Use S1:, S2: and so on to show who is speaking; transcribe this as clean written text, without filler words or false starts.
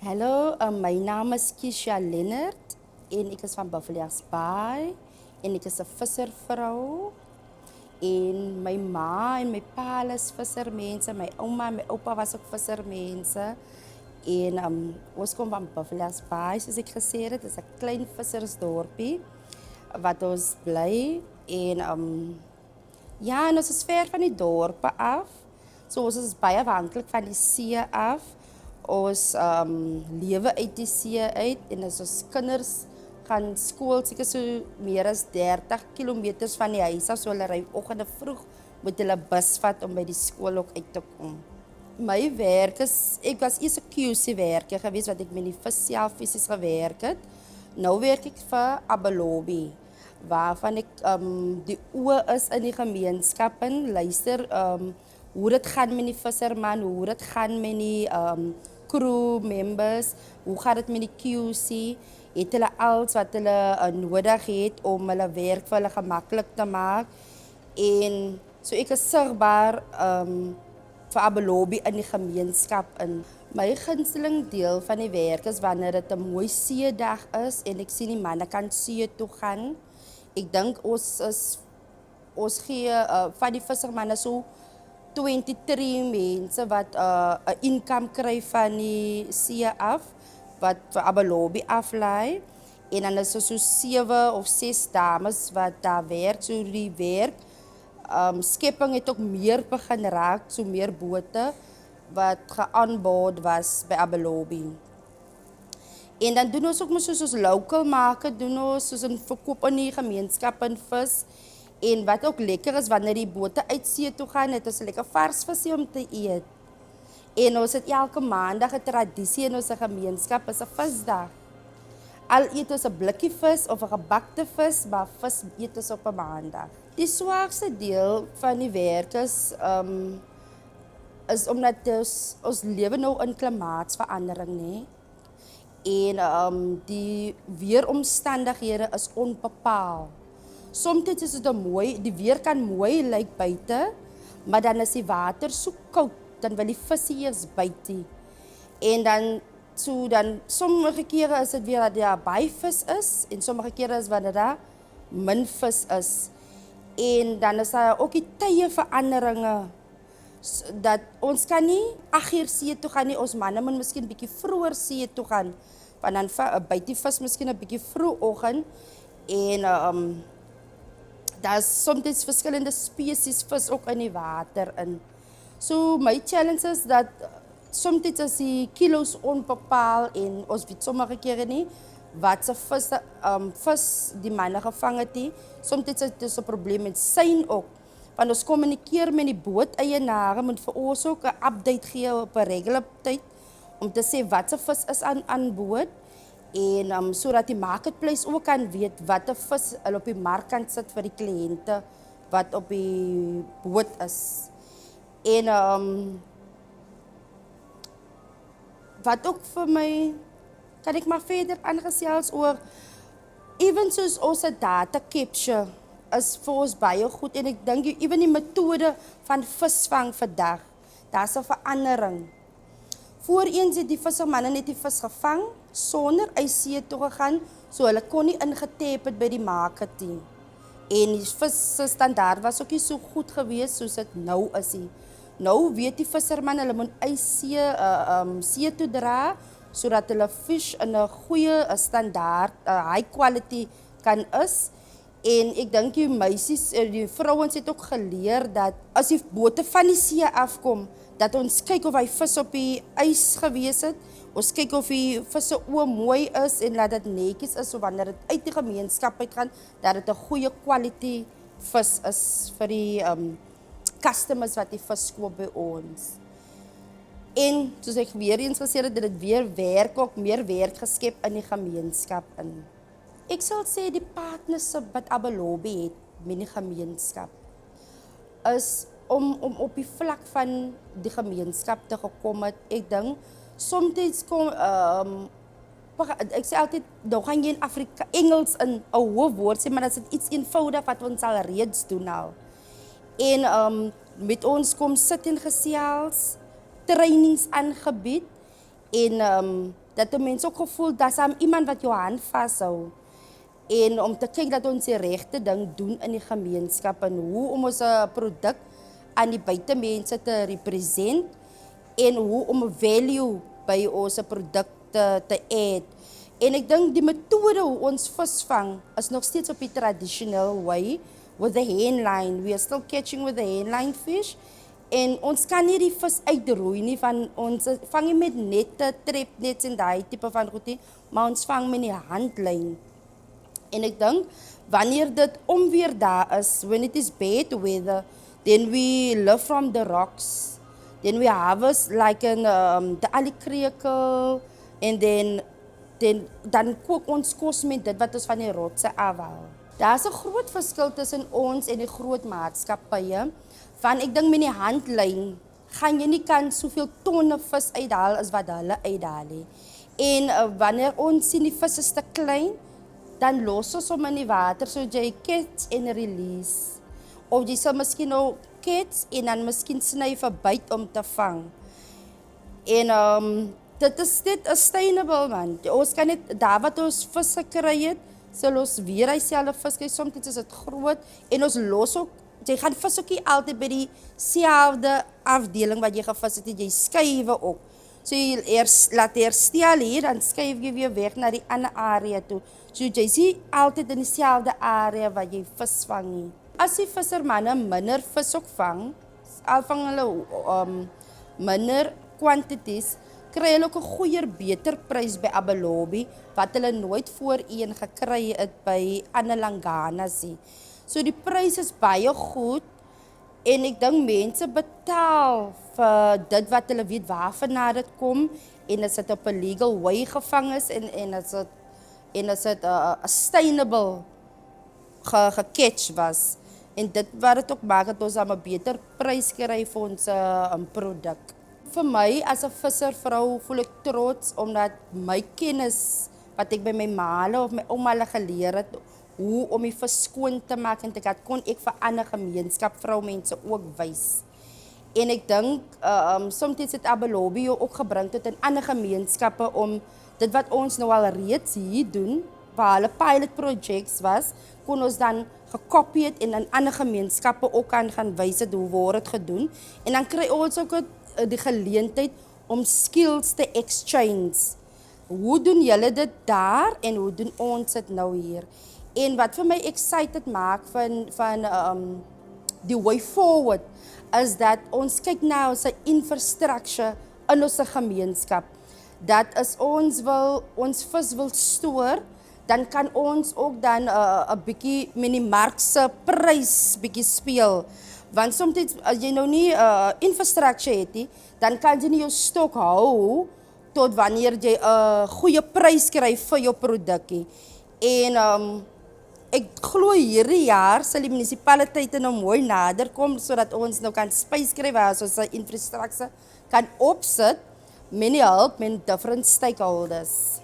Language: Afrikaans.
S1: Hallo, mijn naam is Kisha Lennert en ik is van Buffalo's Bay en ik is een visservrouw. En mijn ma en mijn pa is vissermensen, mijn oma en mijn opa was ook vissermensen. En ons kom van Buffalo's Bay, zoals ik gezegd heb, het is een klein vissersdorpje wat ons blij. En ja, en ons is ver van die dorpen af. So ons is baie afhankelijk van die see af. Ons leven uit die see uit en as ons kinders gaan skool, seker so meer as 30 kilometers van die huis af, so hulle ry oggende vroeg moet hulle bus vat om by die skool ook uit te kom. My werk is, ek was eers 'n QC werker geweest wat ek met die vis self fisies gewerk het. Nou werk ek vir Abelobi waarvan ek die oë is in die gemeenskap en luister hoe dit gaan met die visserman, hoe dit gaan met die crew members, hoe gaat het met die QC, het hulle alles wat hulle nodig het om hulle werk vir hulle gemakkelijk te maak. En so ek is sigbaar vir Abelobi in die gemeenskap in. My gunsteling deel van die werk is wanneer dit 'n mooi seedag is en ek sien die manne kan see toe gaan. Ek dink ons gee van die vissermanne so 23 mense wat 'n income kry van die see af wat vir Abelobi aflaai. En dan is er so 7 of 6 dames wat daar werk, so die werk. Skepping het ook meer begin raak, so meer bote wat geaanbod was by Abelobi. En dan doen ons ook maar soos ons local maken, doen ons soos een verkoop in die gemeenskap in vis. En wat ook lekker is, wanneer die bote uit see toe gaan, het ons lekker vars visie om te eet. En ons het elke maandag 'n tradisie in ons gemeenskap, is 'n visdag. Al eet ons 'n blikkie vis of 'n gebakte vis, maar vis eet ons op 'n maandag. Die swaarste deel van die werk is omdat ons lewe nou in klimaatsverandering, nee. En die weeromstandighede is onbepaald. Soms is dit mooi, die weer kan mooi lyk buite, maar dan is die water so koud, dan wil die visse eers byt. En dan sommige kere is dit weer dat daar baie vis is en sommige kere is wanneer daar min vis is. En dan is daar ook die tye veranderinge. Dat ons kan nie 8 uur see toe gaan nie, ons manne moet miskien 'n bietjie vroeër see toe gaan. Want dan byt die vis miskien 'n bietjie vroegoggend en daar is soms verskillende spesies vis ook in die water in. So my challenge is dat soms is die kilos onbepaald en ons weet sommige kere nie wat se vis die manne gevang het nie. Soms is dit 'n probleem met sein ook. Want ons kommunikeer met die booteienaars moet vir ons ook 'n update gee op 'n regular tyd om te sê wat se vis is aan boord en sodat die marketplace ook kan weet watter vis hulle op die mark kan sit vir die kliënte wat op die boot is. En wat ook vir my kan ek maar verder aangesels oor ewen soos ons data capture is vir ons baie goed en ek dink ewen die metode van visvang vandag, daar's 'n verandering. Voorheen het die vissermanne net die vis gevang sonder uit see toe gegaan, so hulle kon nie ingetap het by die market nie. En die vis se standaard was ook nie so goed geweest soos dit nou is nie. Nou weet die visserman hulle moet uit see toe dra sodat hulle vis in 'n goeie standaard, high quality kan is. En ek dink die meisies, die vrouens het ook geleer dat as die bote van die see afkom, dat ons kyk of hy vis op die ys gewees het. Ons kyk of die vis se oë mooi is en laat dit netjies is so wanneer dit uit die gemeenskap uitgaan, dat dit 'n goeie quality vis is vir die customers wat die vis koop by ons. En soos ek weer eens gesê het, dit weer werk ook meer werk geskep in die gemeenskap in. Ek sal sê die partnership wat Abelobi het met die gemeenskap is om op die vlak van die gemeenskap te gekom het. Ek dink soms kom ek sê altyd nou gaan jy in Engels in 'n hoofwoord sê, maar dit is iets eenvoudig wat ons al reeds doen al. En met ons kom sit en gesels, trainings aangebied en dat de mens ook gevoel dat is iemand wat jou hand vashou. En om te kyk dat ons die regte ding doen in die gemeenskap en hoe om ons produk aan die buitemense te represent en hoe om 'n value by ons produkte te add. En ek dink die metode hoe ons vis vang is nog steeds op die traditional way with the handline. We are still catching with the handline fish. En ons kan nie die vis uitroei nie van ons vang nie met nette, trapnets en daai tipe van goed nie, maar ons vang met die handlyn. En ek dink wanneer dit onweer daar is, when it is bad weather, then we live from the rocks. Then we harvest like the alikrekel en dan kook ons kos met dit wat ons van die rotse afhaal. Daar's 'n groot verskil tussen ons en die groot maatskappye. Van ek dink met die handlyn gaan jy nie kan soveel tonne vis uithaal as wat hulle uithaal nie. En wanneer ons sien die vis is te klein, dan los ons hom in die water so jy catch en release. Of jy sal miskien nou catch en dan miskien sny vir byt om te vang. En dit is net sustainable man. Ons kan net daar wat ons vis gekry het, sal ons weer dieselfde vis kry. Soms is dit groot en ons los ook. Jy gaan vis ook nie altyd by dieselfde afdeling wat jy gevis het, jy skuif ook. So jy laat herstel hier, dan skuif jy weer weg na die ander area toe. So jy sien altyd in dieselfde area wat jy vis vang nie. As die vissermanne minder vis ook vang, al vang hulle minder quantities, kry hulle ook 'n goeie, beter prys by Abelobi, wat hulle nooit voorheen gekry het by ander langanas nie. So die prys is baie goed, en ek dink mense betaal vir dit wat hulle weet waarvan dit kom, en as dit op 'n legal way gevang is, en as dit sustainable gecatch was. En dit wat dit ook maak dat ons 'n beter prys kry vir ons produk. Vir my as 'n visservrou voel ek trots omdat my kennis wat ek by my maale of my ouma geleer het, hoe om die vis skoon te maak en kon ek vir ander gemeenskapvroumense ook wys. En ek dink soms het Abelobi ook gebring tot in ander gemeenskappe om dit wat ons nou al reeds hier doen, waar hulle pilot projects was, kon ons dan gekopie het en in ander gemeenskappe ook aan gaan wys het hoe word dit gedoen. En dan kry ons ook die geleentheid om skills te exchange. Hoe doen julle dit daar en hoe doen ons dit nou hier? En wat vir my excited maak van die way forward is dat ons kyk na ons infrastructure in ons gemeenskap. Dat as ons vis wil stoor, dan kan ons ook dan 'n bietjie met die mark se prys bietjie speel. Want soms as jy nou nie infrastructure het nie, dan kan jy nie jou stok hou tot wanneer jy 'n goeie prys kry vir jou produkkie. En ek glo hierdie jaar sal die munisipaliteite nou mooi nader kom sodat ons nou kan space kry waar ons infrastructure kan opsit met die hulp met different stakeholders.